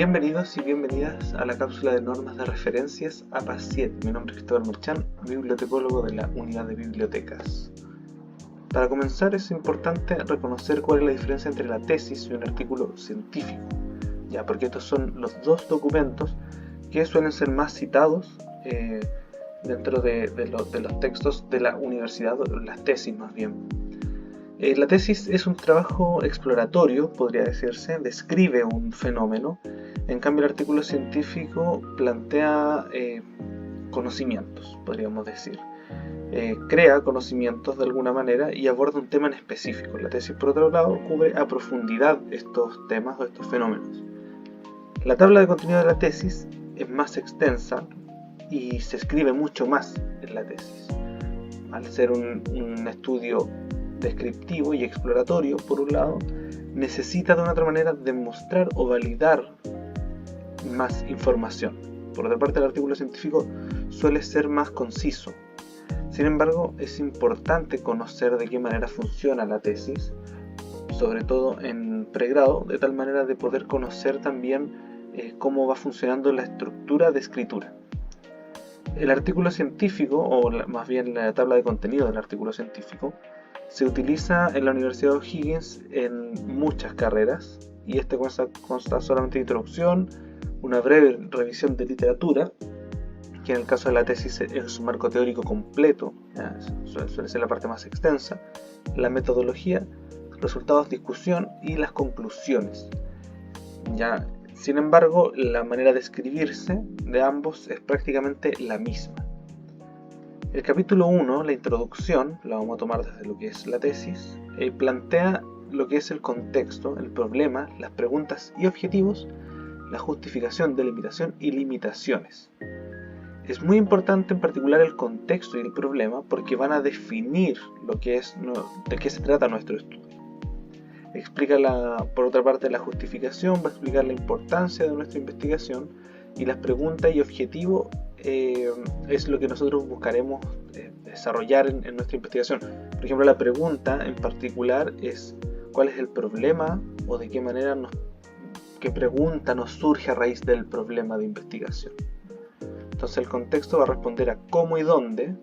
Bienvenidos y bienvenidas a la cápsula de normas de referencias APA 7. Mi nombre es Cristóbal Merchán, bibliotecólogo de la Unidad de Bibliotecas. Para comenzar es importante reconocer cuál es la diferencia entre la tesis y un artículo científico, porque estos son los dos documentos que suelen ser más citados dentro de los textos de la universidad, o las tesis más bien. La tesis es un trabajo exploratorio, podría decirse, describe un fenómeno. En cambio, el artículo científico plantea conocimientos, podríamos decir. Crea conocimientos de alguna manera y aborda un tema en específico. La tesis, por otro lado, cubre a profundidad estos temas o estos fenómenos. La tabla de contenido de la tesis es más extensa y se escribe mucho más en la tesis. Al ser un estudio descriptivo y exploratorio, por un lado, necesita de una otra manera demostrar o validar más información. Por otra parte, el artículo científico suele ser más conciso. Sin embargo, es importante conocer de qué manera funciona la tesis, sobre todo en pregrado, de tal manera de poder conocer también cómo va funcionando la estructura de escritura. El artículo científico, o más bien la tabla de contenido del artículo científico, se utiliza en la Universidad de O'Higgins en muchas carreras, y este consta solamente de introducción, una breve revisión de literatura, que en el caso de la tesis es un marco teórico completo, suele ser la parte más extensa, la metodología, resultados, discusión y las conclusiones. Sin embargo, la manera de escribirse de ambos es prácticamente la misma. El capítulo 1, la introducción, la vamos a tomar desde lo que es la tesis, plantea lo que es el contexto, el problema, las preguntas y objetivos, la justificación, delimitación y limitaciones. Es muy importante en particular el contexto y el problema porque van a definir de qué se trata nuestro estudio. Explica por otra parte la justificación, va a explicar la importancia de nuestra investigación, y las preguntas y objetivos es lo que nosotros buscaremos desarrollar en nuestra investigación. Por ejemplo, la pregunta en particular es ¿cuál es el problema? O de qué manera qué pregunta nos surge a raíz del problema de investigación. Entonces el contexto va a responder a cómo y dónde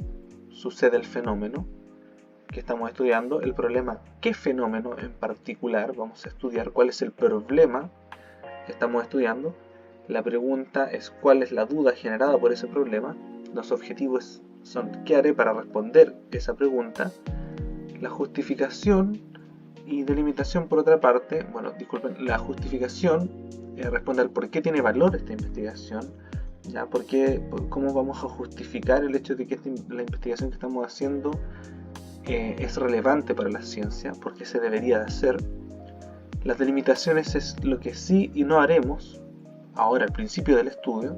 sucede el fenómeno que estamos estudiando. El problema, qué fenómeno en particular vamos a estudiar, cuál es el problema que estamos estudiando. La pregunta es cuál es la duda generada por ese problema. Los objetivos son qué haré para responder esa pregunta. La justificación y delimitación, por otra parte, la justificación responde al por qué tiene valor esta investigación, cómo vamos a justificar el hecho de que la investigación que estamos haciendo es relevante para la ciencia, por qué se debería de hacer. Las delimitaciones es lo que sí y no haremos ahora al principio del estudio,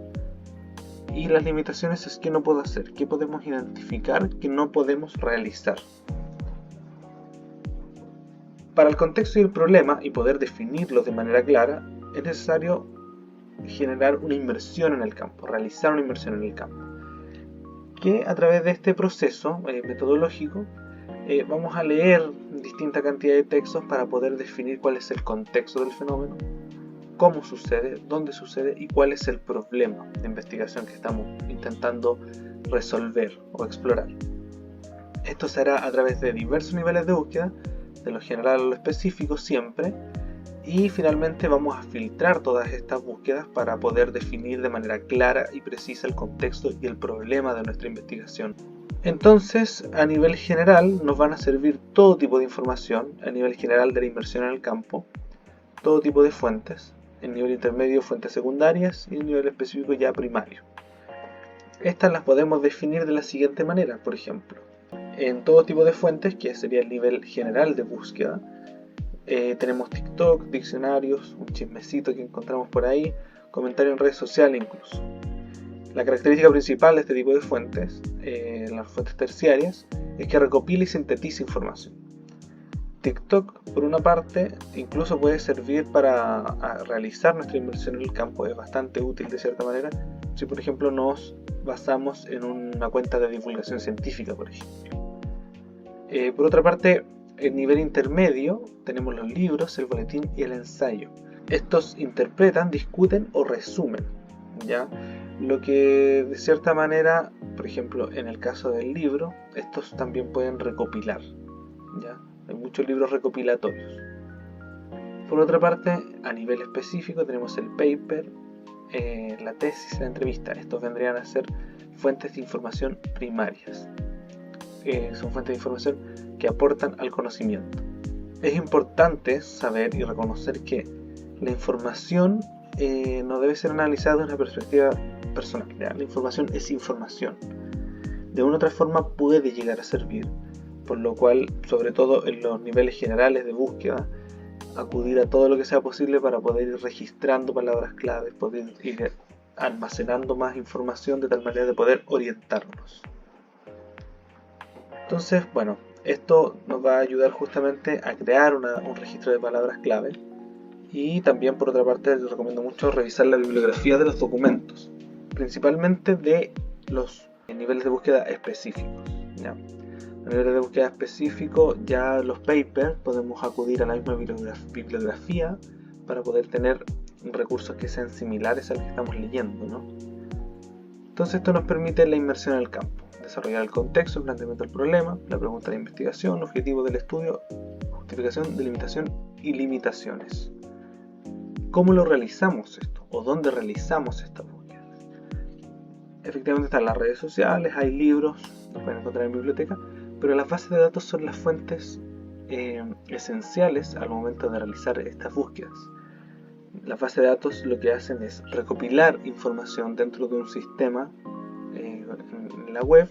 y las limitaciones es qué no puedo hacer, qué podemos identificar que no podemos realizar. Para el contexto y el problema, y poder definirlos de manera clara, es necesario generar una inmersión en el campo, realizar una inmersión en el campo, que a través de este proceso metodológico vamos a leer distinta cantidad de textos para poder definir cuál es el contexto del fenómeno, cómo sucede, dónde sucede y cuál es el problema de investigación que estamos intentando resolver o explorar. Esto se hará a través de diversos niveles de búsqueda, de lo general a lo específico siempre, y finalmente vamos a filtrar todas estas búsquedas para poder definir de manera clara y precisa el contexto y el problema de nuestra investigación. Entonces, a nivel general nos van a servir todo tipo de información, a nivel general de la inmersión en el campo, todo tipo de fuentes, en nivel intermedio fuentes secundarias y en nivel específico ya primario. Estas las podemos definir de la siguiente manera, por ejemplo. En todo tipo de fuentes, que sería el nivel general de búsqueda, tenemos TikTok, diccionarios, un chismecito que encontramos por ahí, comentarios en redes sociales incluso. La característica principal de este tipo de fuentes, las fuentes terciarias, es que recopila y sintetiza información. TikTok, por una parte, incluso puede servir para realizar nuestra inmersión en el campo, es bastante útil de cierta manera, si por ejemplo nos basamos en una cuenta de divulgación científica, por ejemplo. Por otra parte, en nivel intermedio tenemos los libros, el boletín y el ensayo. Estos interpretan, discuten o resumen, ¿ya? Lo que de cierta manera, por ejemplo, en el caso del libro, estos también pueden recopilar, ¿ya? Hay muchos libros recopilatorios. Por otra parte, a nivel específico tenemos el paper, la tesis, la entrevista. Estos vendrían a ser fuentes de información primarias. Son fuentes de información que aportan al conocimiento. Es importante saber y reconocer que la información no debe ser analizada desde una perspectiva personal. ¿Ya? La información es información. De una u otra forma puede llegar a servir, por lo cual, sobre todo en los niveles generales de búsqueda, acudir a todo lo que sea posible para poder ir registrando palabras claves, poder ir almacenando más información de tal manera de poder orientarnos. Entonces, bueno, esto nos va a ayudar justamente a crear un registro de palabras clave. Y también, por otra parte, les recomiendo mucho revisar la bibliografía de los documentos, principalmente de los niveles de búsqueda específicos, ¿ya? A niveles de búsqueda específico, ya los papers, podemos acudir a la misma bibliografía para poder tener recursos que sean similares al que estamos leyendo, ¿no? Entonces esto nos permite la inmersión en el campo, desarrollar el contexto, el planteamiento del problema, la pregunta de investigación, objetivo del estudio, justificación, delimitación y limitaciones. ¿Cómo lo realizamos esto? ¿O dónde realizamos esta búsqueda? Efectivamente están las redes sociales, hay libros, los pueden encontrar en biblioteca, pero las bases de datos son las fuentes esenciales al momento de realizar estas búsquedas. Las bases de datos lo que hacen es recopilar información dentro de un sistema en la web,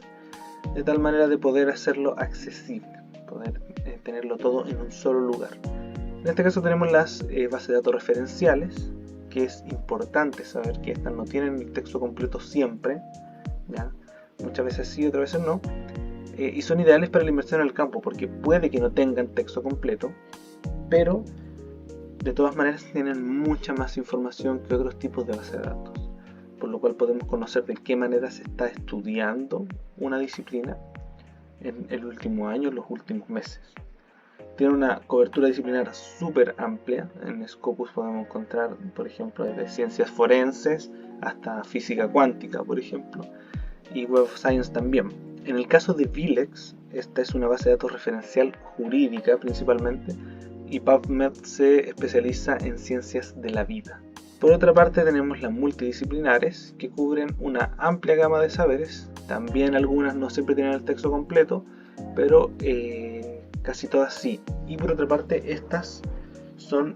de tal manera de poder hacerlo accesible, poder tenerlo todo en un solo lugar. En este caso tenemos las bases de datos referenciales, que es importante saber que estas no tienen el texto completo siempre, ¿ya? Muchas veces sí, otras veces no, y son ideales para la inmersión en el campo, porque puede que no tengan texto completo, pero de todas maneras tienen mucha más información que otros tipos de bases de datos, por lo cual podemos conocer de qué manera se está estudiando una disciplina en el último año, en los últimos meses. Tiene una cobertura disciplinar súper amplia. En Scopus podemos encontrar, por ejemplo, desde ciencias forenses hasta física cuántica, por ejemplo, y Web of Science también. En el caso de VILEX, esta es una base de datos referencial jurídica principalmente, y PubMed se especializa en ciencias de la vida. Por otra parte tenemos las multidisciplinares, que cubren una amplia gama de saberes. También algunas no siempre tienen el texto completo, pero casi todas sí. Y por otra parte estas son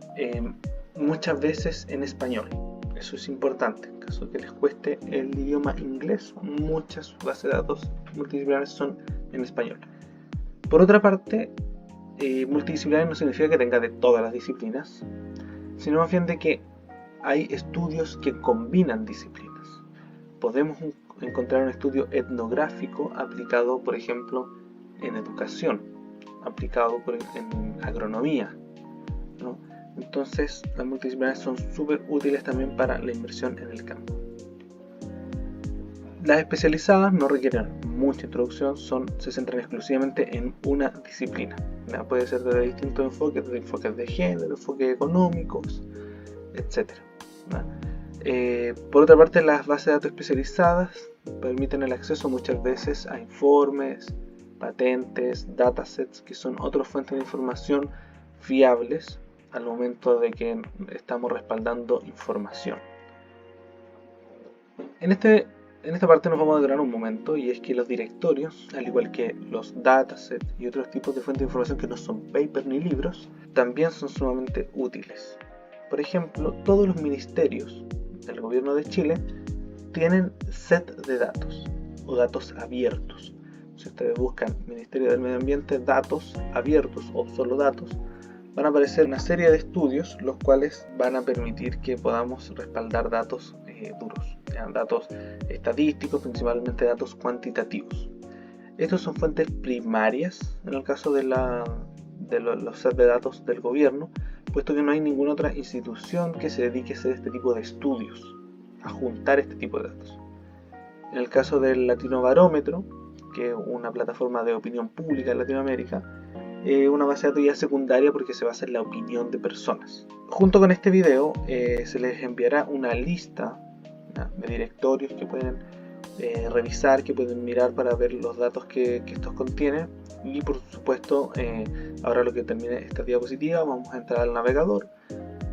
muchas veces en español. Eso es importante. En caso de que les cueste el idioma inglés, muchas bases de datos multidisciplinares son en español. Por otra parte, multidisciplinares no significa que tenga de todas las disciplinas, sino más bien de que hay estudios que combinan disciplinas. Podemos encontrar un estudio etnográfico aplicado, por ejemplo, en educación, aplicado en agronomía, ¿no? Entonces, las multidisciplinares son súper útiles también para la inversión en el campo. Las especializadas no requieren mucha introducción, se centran exclusivamente en una disciplina. ¿No? Puede ser de distintos enfoques, desde enfoques de género, enfoques económicos, etc. ¿No? Por otra parte, las bases de datos especializadas permiten el acceso muchas veces a informes, patentes, datasets, que son otras fuentes de información fiables al momento de que estamos respaldando información. En esta parte nos vamos a detener un momento, y es que los directorios, al igual que los datasets y otros tipos de fuentes de información que no son papers ni libros, también son sumamente útiles. Por ejemplo, todos los ministerios del gobierno de Chile tienen set de datos o datos abiertos. Si ustedes buscan Ministerio del Medio Ambiente, datos abiertos o solo datos, van a aparecer una serie de estudios los cuales van a permitir que podamos respaldar datos duros, datos estadísticos, principalmente datos cuantitativos. Estos son fuentes primarias en el caso de los sets de datos del gobierno, puesto que no hay ninguna otra institución que se dedique a hacer este tipo de estudios, a juntar este tipo de datos. En el caso del Latinobarómetro, que es una plataforma de opinión pública en Latinoamérica, una base de datos ya secundaria porque se basa en la opinión de personas. Junto con este video se les enviará una lista de directorios que pueden revisar, que pueden mirar para ver los datos que estos contienen. Y por supuesto, ahora lo que termine esta diapositiva, vamos a entrar al navegador,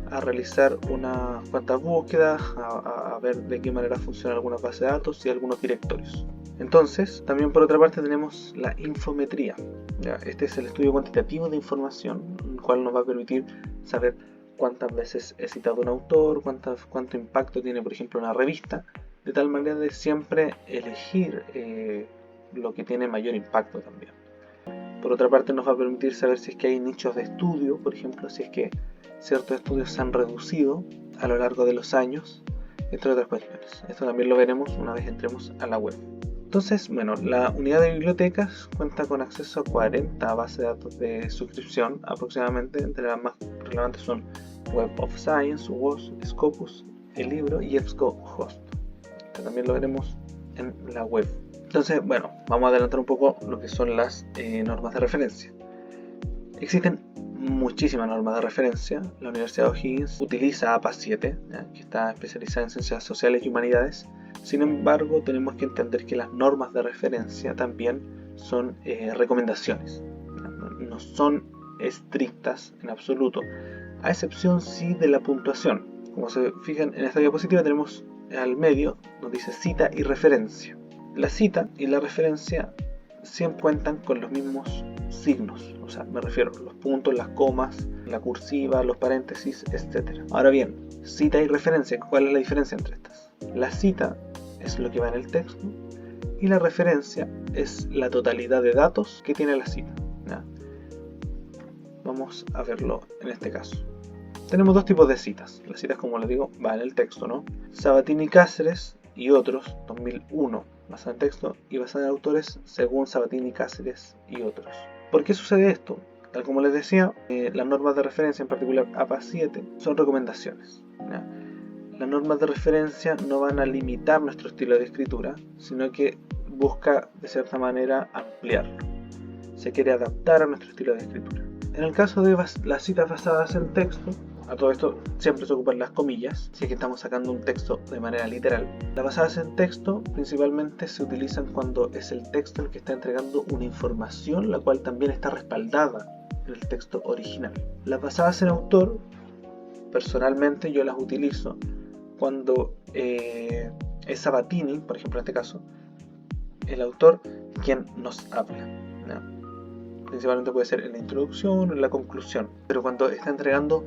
a realizar unas cuantas búsquedas, a ver de qué manera funciona alguna base de datos y algunos directorios. Entonces, también por otra parte tenemos la infometría. Este es el estudio cuantitativo de información, el cual nos va a permitir saber cuántas veces he citado un autor, cuánto impacto tiene, por ejemplo, una revista, de tal manera de siempre elegir lo que tiene mayor impacto también. Por otra parte, nos va a permitir saber si es que hay nichos de estudio, por ejemplo, si es que ciertos estudios se han reducido a lo largo de los años, entre otras cuestiones. Esto también lo veremos una vez entremos a la web. Entonces, bueno, la unidad de bibliotecas cuenta con acceso a 40 bases de datos de suscripción aproximadamente. Entre las más relevantes son Web of Science, WOS, Scopus, el libro y EBSCOhost. Esto también lo veremos en la web. Entonces, bueno, vamos a adelantar un poco lo que son las normas de referencia. Existen muchísimas normas de referencia. La Universidad de O'Higgins utiliza APA 7, que está especializada en ciencias sociales y humanidades. Sin embargo, tenemos que entender que las normas de referencia también son recomendaciones. No son estrictas en absoluto, a excepción sí de la puntuación. Como se fijan en esta diapositiva, tenemos al medio donde dice cita y referencia. La cita y la referencia siempre cuentan con los mismos signos, o sea, me refiero a los puntos, las comas, la cursiva, los paréntesis, etc. Ahora bien, cita y referencia, ¿cuál es la diferencia entre estas? La cita es lo que va en el texto y la referencia es la totalidad de datos que tiene la cita. Vamos a verlo en este caso. Tenemos dos tipos de citas. Las citas, como les digo, va en el texto, ¿no? Sabatini y Cáceres y otros, 2001, basada en texto y basada en autores según Sabatini, Cáceres y otros. ¿Por qué sucede esto? Tal como les decía, las normas de referencia, en particular APA 7, son recomendaciones. Las normas de referencia no van a limitar nuestro estilo de escritura, sino que busca de cierta manera ampliarlo. Se quiere adaptar a nuestro estilo de escritura. En el caso de las citas basadas en texto, a todo esto siempre se ocupan las comillas, si es que estamos sacando un texto de manera literal. Las basadas en texto principalmente se utilizan cuando es el texto el que está entregando una información, la cual también está respaldada en el texto original. Las basadas en autor, personalmente yo las utilizo cuando es Sabatini, por ejemplo en este caso, el autor quien nos habla, ¿no? Principalmente puede ser en la introducción o en la conclusión, pero cuando está entregando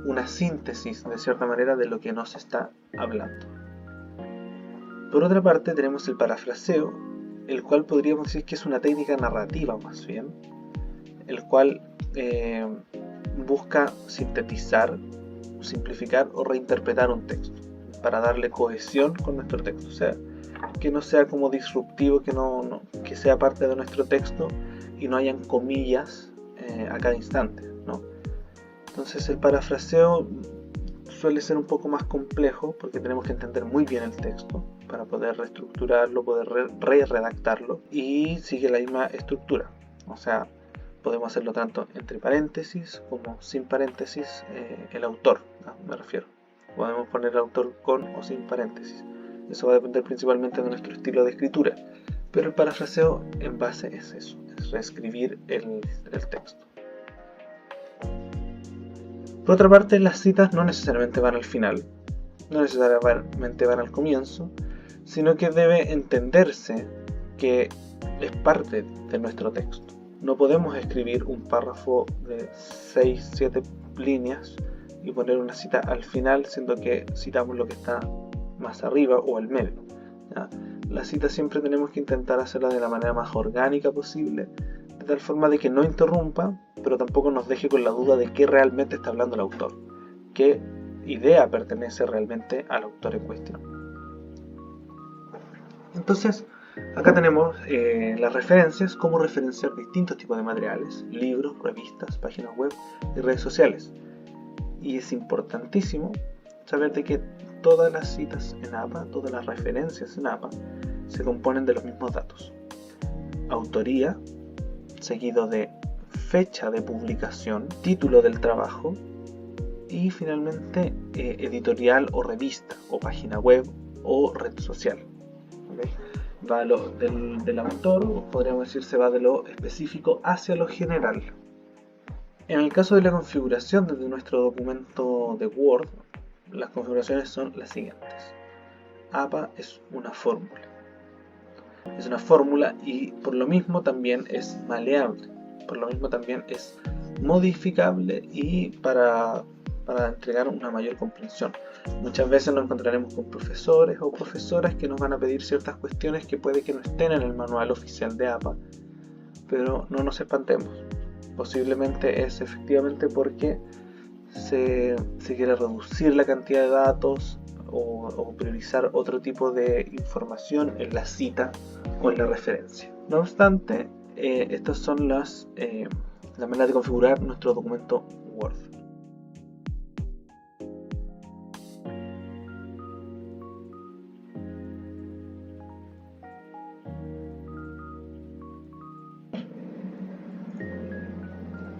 una síntesis de cierta manera de lo que nos está hablando. Por otra parte tenemos el parafraseo, el cual podríamos decir que es una técnica narrativa más bien, el cual busca sintetizar, simplificar o reinterpretar un texto para darle cohesión con nuestro texto, o sea, que no sea como disruptivo, que sea parte de nuestro texto y no hayan comillas a cada instante, ¿no? Entonces el parafraseo suele ser un poco más complejo porque tenemos que entender muy bien el texto para poder reestructurarlo, poder redactarlo, y sigue la misma estructura, o sea, podemos hacerlo tanto entre paréntesis como sin paréntesis el autor, ¿no? Me refiero. Podemos poner el autor con o sin paréntesis. Eso va a depender principalmente de nuestro estilo de escritura. Pero el parafraseo en base es eso, es reescribir el texto. Por otra parte, las citas no necesariamente van al final, no necesariamente van al comienzo, sino que debe entenderse que es parte de nuestro texto. No podemos escribir un párrafo de 6-7 líneas y poner una cita al final, siendo que citamos lo que está más arriba o al medio, ¿ya? La cita siempre tenemos que intentar hacerla de la manera más orgánica posible, de tal forma de que no interrumpa, pero tampoco nos deje con la duda de qué realmente está hablando el autor, qué idea pertenece realmente al autor en cuestión. Entonces, acá tenemos las referencias, cómo referenciar distintos tipos de materiales, libros, revistas, páginas web y redes sociales. Y es importantísimo saber de que todas las citas en APA, todas las referencias en APA, se componen de los mismos datos. Autoría, seguido de fecha de publicación, título del trabajo y finalmente editorial o revista o página web o red social. ¿Okay? Va del autor, podríamos decir, se va de lo específico hacia lo general. En el caso de la configuración de nuestro documento de Word, las configuraciones son las siguientes. APA es una fórmula. Es una fórmula y por lo mismo también es maleable. Por lo mismo también es modificable y para entregar una mayor comprensión. Muchas veces nos encontraremos con profesores o profesoras que nos van a pedir ciertas cuestiones que puede que no estén en el manual oficial de APA, pero no nos espantemos. Posiblemente es efectivamente porque se quiere reducir la cantidad de datos o priorizar otro tipo de información en la cita o en la referencia. No obstante, estas son las maneras de configurar nuestro documento Word.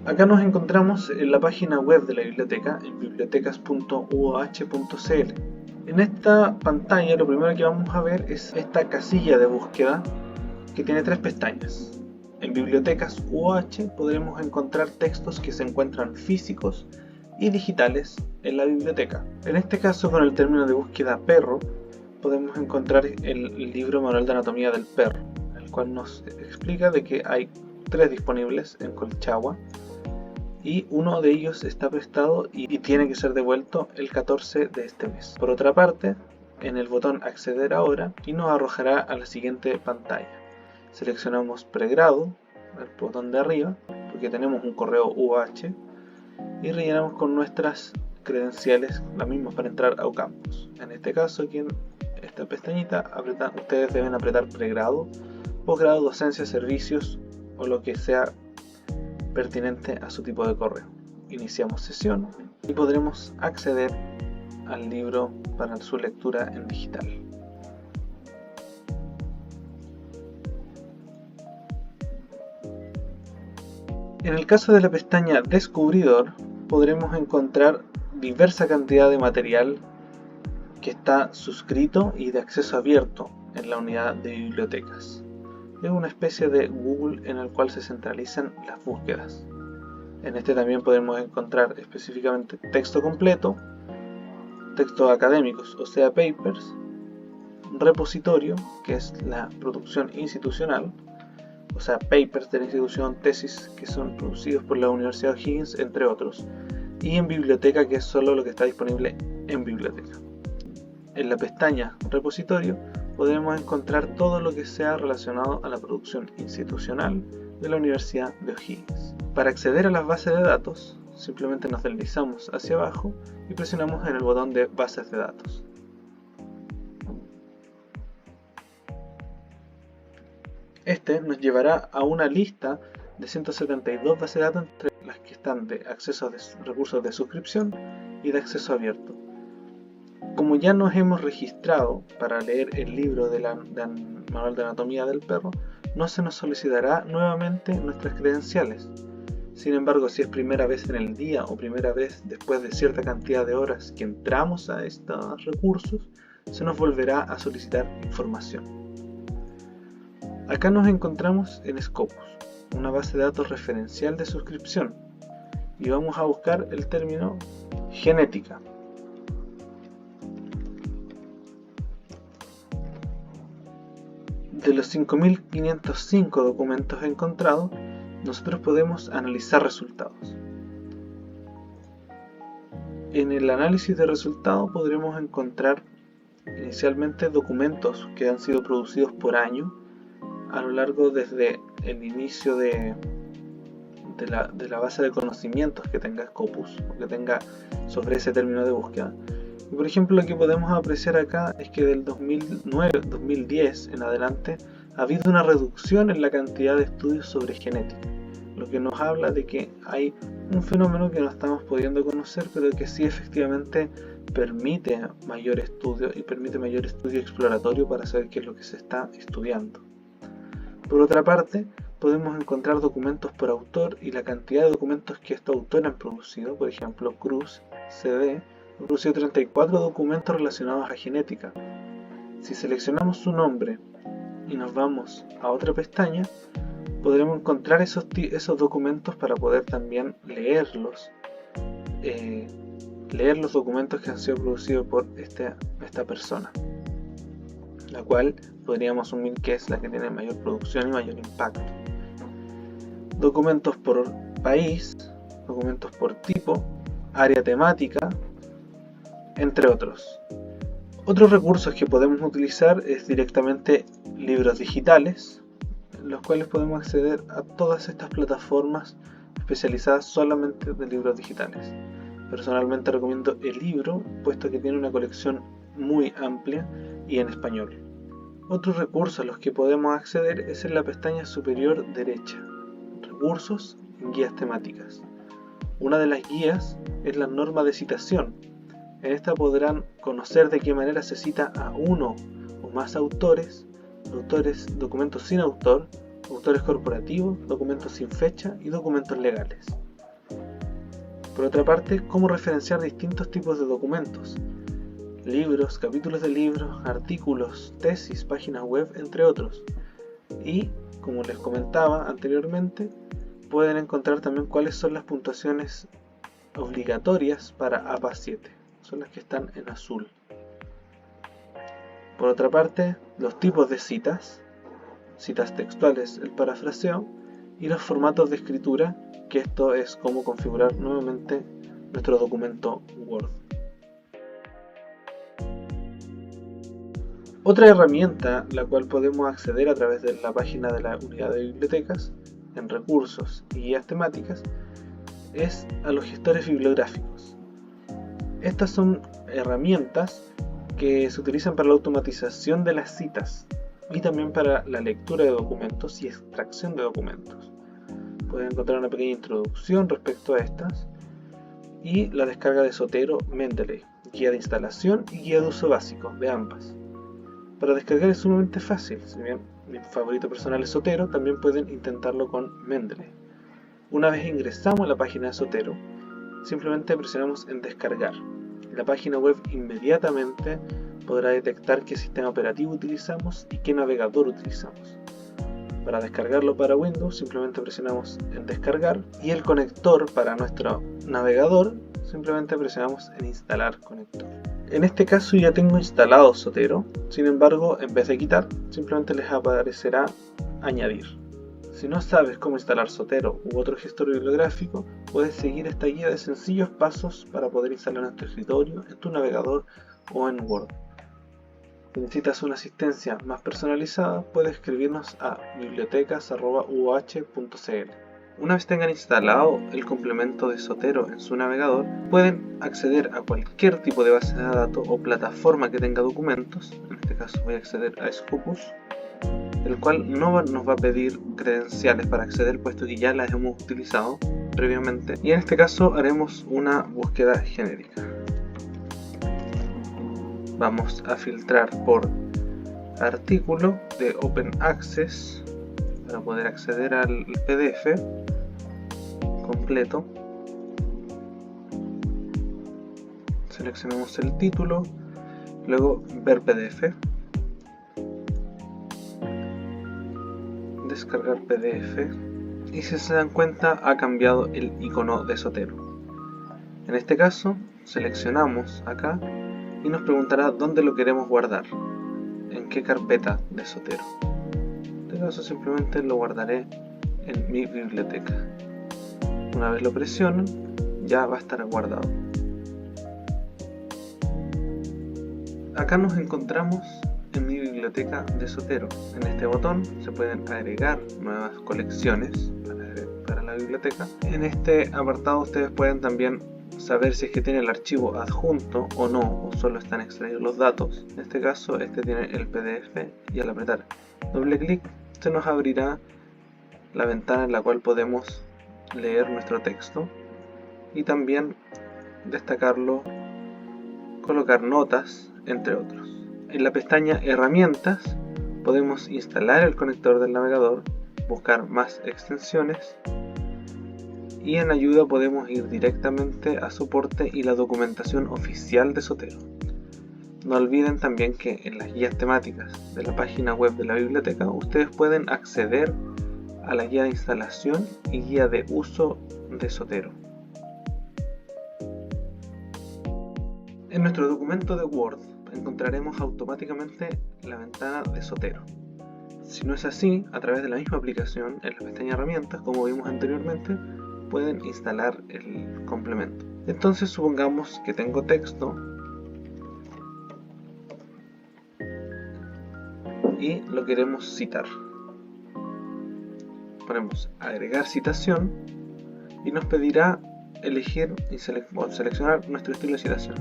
Acá nos encontramos en la página web de la biblioteca, en bibliotecas.uoh.cl. En esta pantalla lo primero que vamos a ver es esta casilla de búsqueda que tiene 3 pestañas. En Bibliotecas UOH podremos encontrar textos que se encuentran físicos y digitales en la biblioteca. En este caso, con el término de búsqueda perro, podemos encontrar el libro Manual de Anatomía del Perro, el cual nos explica de que hay 3 disponibles en Colchagua y uno de ellos está prestado y tiene que ser devuelto el 14 de este mes. Por otra parte, en el botón acceder ahora y nos arrojará a la siguiente pantalla. Seleccionamos pregrado, el botón de arriba, porque tenemos un correo UOH, y rellenamos con nuestras credenciales, las mismas para entrar a Ucampus. En este caso, aquí en esta pestañita, ustedes deben apretar pregrado, posgrado, docencia, servicios o lo que sea pertinente a su tipo de correo. Iniciamos sesión y podremos acceder al libro para su lectura en digital. En el caso de la pestaña Descubridor, podremos encontrar diversa cantidad de material que está suscrito y de acceso abierto en la unidad de bibliotecas. Es una especie de Google en el cual se centralizan las búsquedas. En este también podemos encontrar específicamente texto completo, textos académicos, o sea, papers, repositorio, que es la producción institucional, o sea, papers de la institución, tesis que son producidos por la Universidad O'Higgins, entre otros, y en biblioteca, que es solo lo que está disponible en biblioteca. En la pestaña repositorio podemos encontrar todo lo que sea relacionado a la producción institucional de la Universidad de O'Higgins. Para acceder a las bases de datos, simplemente nos deslizamos hacia abajo y presionamos en el botón de bases de datos. Este nos llevará a una lista de 172 bases de datos, entre las que están de acceso a recursos de suscripción y de acceso abierto. Como ya nos hemos registrado para leer el libro del Manual de Anatomía del Perro, no se nos solicitará nuevamente nuestras credenciales. Sin embargo, si es primera vez en el día o primera vez después de cierta cantidad de horas que entramos a estos recursos, se nos volverá a solicitar información. Acá nos encontramos en Scopus, una base de datos referencial de suscripción, y vamos a buscar el término genética. De los 5.505 documentos encontrados, nosotros podemos analizar resultados. En el análisis de resultados podremos encontrar inicialmente documentos que han sido producidos por año a lo largo desde el inicio de la base de conocimientos que tenga Scopus o que tenga sobre ese término de búsqueda. Y por ejemplo, lo que podemos apreciar acá es que del 2009-2010 en adelante ha habido una reducción en la cantidad de estudios sobre genética, lo que nos habla de que hay un fenómeno que no estamos pudiendo conocer, pero que sí efectivamente permite mayor estudio y permite mayor estudio exploratorio para saber qué es lo que se está estudiando. Por otra parte, podemos encontrar documentos por autor y la cantidad de documentos que estos autores han producido. Por ejemplo, Cruz, CD, ha producido 34 documentos relacionados a genética. Si seleccionamos su nombre y nos vamos a otra pestaña, podremos encontrar esos documentos para poder también leerlos. Leer los documentos que han sido producidos por esta persona, la cual podríamos asumir que es la que tiene mayor producción y mayor impacto. Documentos por país, documentos por tipo, área temática, entre otros. Otros recursos que podemos utilizar es directamente libros digitales, los cuales podemos acceder a todas estas plataformas especializadas solamente de libros digitales. Personalmente recomiendo el libro, puesto que tiene una colección muy amplia y en español. Otro recurso a los que podemos acceder es en la pestaña superior derecha, recursos y guías temáticas. Una de las guías es la norma de citación. En esta podrán conocer de qué manera se cita a uno o más autores, documentos sin autor, autores corporativos, documentos sin fecha y documentos legales. Por otra parte, cómo referenciar distintos tipos de documentos, libros, capítulos de libros, artículos, tesis, páginas web, entre otros. Y, como les comentaba anteriormente, pueden encontrar también cuáles son las puntuaciones obligatorias para APA 7, son las que están en azul. Por otra parte, los tipos de citas textuales, el parafraseo, y los formatos de escritura, que esto es cómo configurar nuevamente nuestro documento Word. Otra herramienta la cual podemos acceder a través de la página de la unidad de bibliotecas, en recursos y guías temáticas, es a los gestores bibliográficos. Estas son herramientas que se utilizan para la automatización de las citas y también para la lectura de documentos y extracción de documentos. Pueden encontrar una pequeña introducción respecto a estas y la descarga de Zotero Mendeley, guía de instalación y guía de uso básico de ambas. Para descargar es sumamente fácil, si bien mi favorito personal es Zotero, también pueden intentarlo con Mendeley. Una vez ingresamos a la página de Zotero, simplemente presionamos en descargar. La página web inmediatamente podrá detectar qué sistema operativo utilizamos y qué navegador utilizamos. Para descargarlo para Windows simplemente presionamos en descargar y el conector para nuestro navegador simplemente presionamos en instalar conector. En este caso ya tengo instalado Zotero, sin embargo en vez de quitar simplemente les aparecerá añadir. Si no sabes cómo instalar Zotero u otro gestor bibliográfico, puedes seguir esta guía de sencillos pasos para poder instalar en tu escritorio, en tu navegador o en Word. Si necesitas una asistencia más personalizada, puedes escribirnos a bibliotecas@uoh.cl. Una vez tengan instalado el complemento de Zotero en su navegador, pueden acceder a cualquier tipo de base de datos o plataforma que tenga documentos. En este caso voy a acceder a Scopus, el cual no nos va a pedir credenciales para acceder, puesto que ya las hemos utilizado previamente, y en este caso haremos una búsqueda genérica. Vamos a filtrar por artículo de Open Access para poder acceder al PDF completo. Seleccionamos el título, luego ver PDF, descargar PDF, y si se dan cuenta ha cambiado el icono de Zotero. En este caso seleccionamos acá y nos preguntará dónde lo queremos guardar, en qué carpeta de Zotero. En este caso simplemente lo guardaré en mi biblioteca. Una vez lo presionen ya va a estar guardado. Acá nos encontramos en mi biblioteca de Zotero. En este botón se pueden agregar nuevas colecciones para la biblioteca. En este apartado ustedes pueden también saber si es que tiene el archivo adjunto o no, o solo están extraídos los datos. En este caso este tiene el PDF y al apretar doble clic se nos abrirá la ventana en la cual podemos leer nuestro texto y también destacarlo, colocar notas, entre otros. En la pestaña herramientas podemos instalar el conector del navegador, buscar más extensiones, y en ayuda podemos ir directamente a soporte y la documentación oficial de Zotero. No olviden también que en las guías temáticas de la página web de la biblioteca ustedes pueden acceder a la guía de instalación y guía de uso de Zotero. En nuestro documento de Word encontraremos automáticamente la ventana de Zotero. Si no es así, a través de la misma aplicación, en la pestaña herramientas, como vimos anteriormente, pueden instalar el complemento. Entonces supongamos que tengo texto y lo queremos citar. Ponemos agregar citación y nos pedirá elegir y seleccionar nuestro estilo de citación.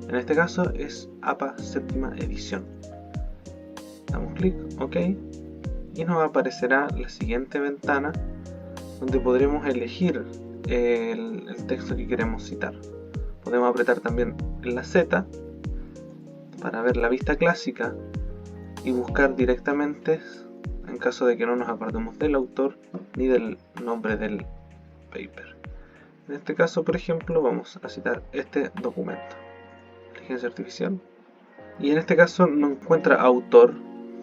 En este caso es APA séptima edición. Damos clic, OK, y nos aparecerá la siguiente ventana donde podremos elegir el texto que queremos citar. Podemos apretar también en la Z para ver la vista clásica y buscar directamente en caso de que no nos acordemos del autor ni del nombre del paper. En este caso, por ejemplo, vamos a citar este documento, inteligencia artificial, y en este caso no encuentra autor,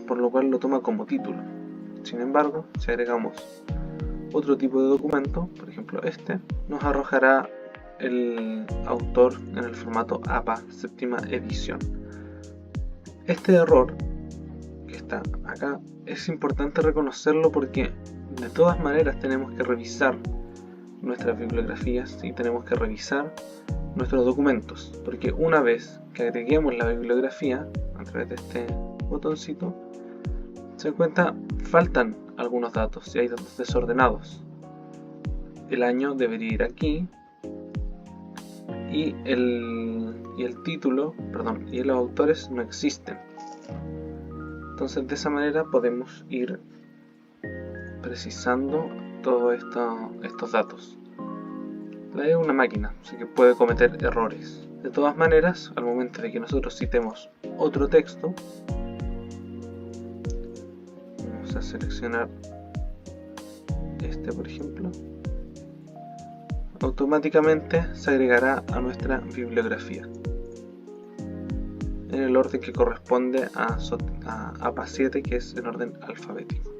por lo cual lo toma como título. Sin embargo, si agregamos otro tipo de documento, por ejemplo este, nos arrojará el autor en el formato APA séptima edición. Este error que está acá es importante reconocerlo porque de todas maneras tenemos que revisar nuestras bibliografías y tenemos que revisar nuestros documentos, porque una vez que agreguemos la bibliografía a través de este botoncito, se dan cuenta faltan algunos datos y hay datos desordenados. El año debería ir aquí y el título, y los autores no existen. Entonces de esa manera podemos ir precisando todos estos datos. Es una máquina, así que puede cometer errores. De todas maneras, al momento de que nosotros citemos otro texto, vamos a seleccionar este por ejemplo, automáticamente se agregará a nuestra bibliografía en el orden que corresponde a APA 7, que es en orden alfabético.